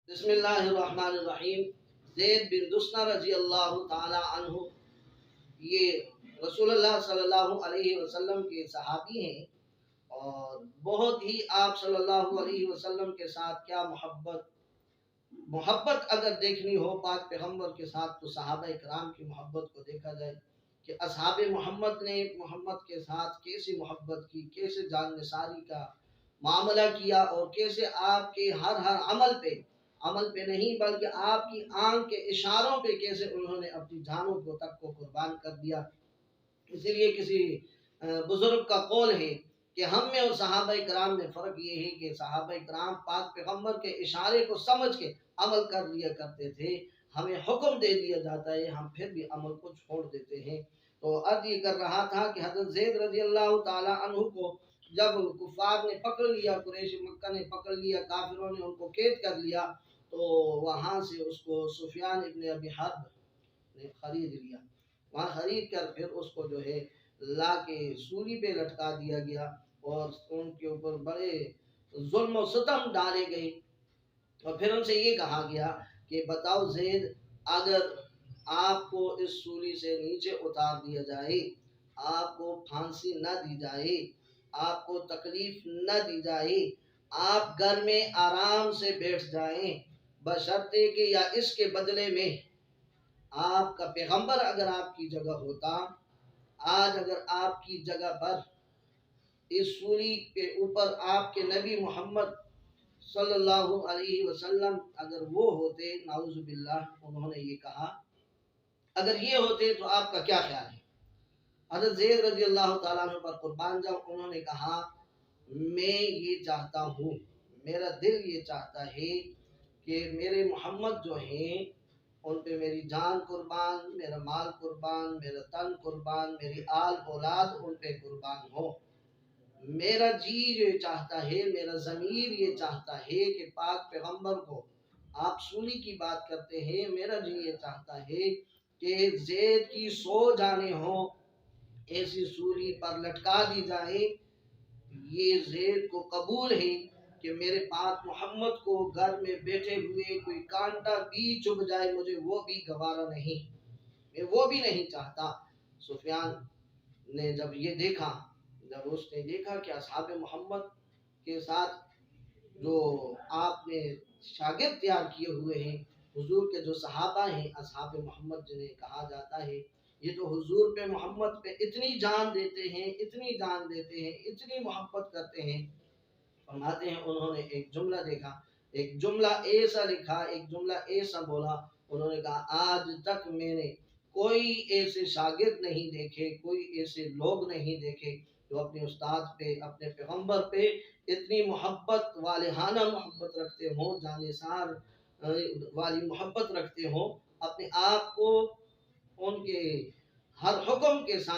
بسم اللہ الرحمن الرحیم۔ زید بن دسنہ رضی اللہ تعالی عنہ یہ رسول اللہ صلی اللہ علیہ وسلم کے صحابی ہیں، اور بہت ہی آپ صلی اللہ علیہ وسلم کے ساتھ کیا محبت اگر دیکھنی ہو پاک پیغمبر کے ساتھ تو صحابہ کرام کی محبت کو دیکھا جائے کہ اصحاب محمد نے محمد کے ساتھ کیسے محبت کی، کیسے جان نثاری کا معاملہ کیا، اور کیسے آپ کے ہر عمل پہ نہیں بلکہ آپ کی آنکھ کے اشاروں پہ کیسے انہوں نے اپنی جانوں کو تک کو قربان کر دیا۔ اسی لیے کسی بزرگ کا قول ہے کہ ہم میں اور صحابہ کرام میں فرق یہ ہے کہ صحابہ کرام پاک پیغمبر کے اشارے کو سمجھ کے عمل کر لیا کرتے تھے، ہمیں حکم دے دیا جاتا ہے ہم پھر بھی عمل کو چھوڑ دیتے ہیں۔ تو عرض یہ کر رہا تھا کہ حضرت زید رضی اللہ تعالی عنہ کو جب کفار نے پکڑ لیا، قریش مکہ نے پکڑ لیا، کافروں نے ان کو قید کر لیا، تو وہاں سے اس کو سفیان ابن ابی حرب نے خرید لیا، وہاں خرید کر پھر اس کو جو ہے لا کے سولی پہ لٹکا دیا گیا، اور ان کے اوپر بڑے ظلم و ستم ڈالے گئے، اور پھر ان سے یہ کہا گیا کہ بتاؤ زید، اگر آپ کو اس سولی سے نیچے اتار دیا جائے، آپ کو پھانسی نہ دی جائے، آپ کو تکلیف نہ دی جائے، آپ گھر میں آرام سے بیٹھ جائیں، بشرطے کہ یا اس کے بدلے میں آپ کا پیغمبر اگر آپ کی جگہ ہوتا، آج اگر آپ کی جگہ پر اس سولی کے اوپر آپ کے نبی محمد صلی اللہ علیہ وسلم اگر وہ ہوتے، نعوذ باللہ انہوں نے یہ کہا، اگر یہ ہوتے تو آپ کا کیا خیال ہے؟ حضرت زید رضی اللہ تعالیٰ عنہ پر قربان جاؤں، انہوں نے کہا میں یہ چاہتا ہوں، میرا دل یہ چاہتا ہے کہ میرے محمد جو ہیں ان پہ میری جان قربان، میرا مال قربان، میرا تن قربان، میری آل اولاد ان پہ قربان ہو۔ میرا جی یہ چاہتا ہے، میرا ضمیر یہ چاہتا ہے کہ پاک پیغمبر کو آپ سولی کی بات کرتے ہیں، میرا جی یہ چاہتا ہے کہ زید کی 100 جانیں ہوں، ایسی سولی پر لٹکا دی جائے۔ یہ زید کو قبول ہے کہ میرے پاک محمد کو گھر میں بیٹھے ہوئے کوئی کانٹا بھی چبھ جائے، مجھے وہ بھی گوارا نہیں، میں وہ بھی نہیں چاہتا۔ سفیان نے جب یہ دیکھا، جب اس نے دیکھا کہ اصحاب محمد کے ساتھ جو آپ نے شاگرد تیار کیے ہوئے ہیں، حضور کے جو صحابہ ہیں، اصحاب محمد جنہیں کہا جاتا ہے، یہ تو حضور پہ محمد پہ اتنی جان دیتے ہیں، اتنی جان دیتے ہیں، اتنی محبت کرتے ہیں، فرماتے ہیں انہوں نے ایک جملہ دیکھا، ایک جملہ ایسا لکھا، ایک جملہ ایسا بولا، انہوں نے کہا آج تک میں نے کوئی ایسے شاگرد نہیں دیکھے، کوئی ایسے لوگ نہیں دیکھے جو اپنے استاد پہ، اپنے پیغمبر پہ اتنی محبت، والہانہ محبت رکھتے ہوں، جانثار والی محبت رکھتے ہوں، اپنے آپ کو ان کے ہر حکم کے ساتھ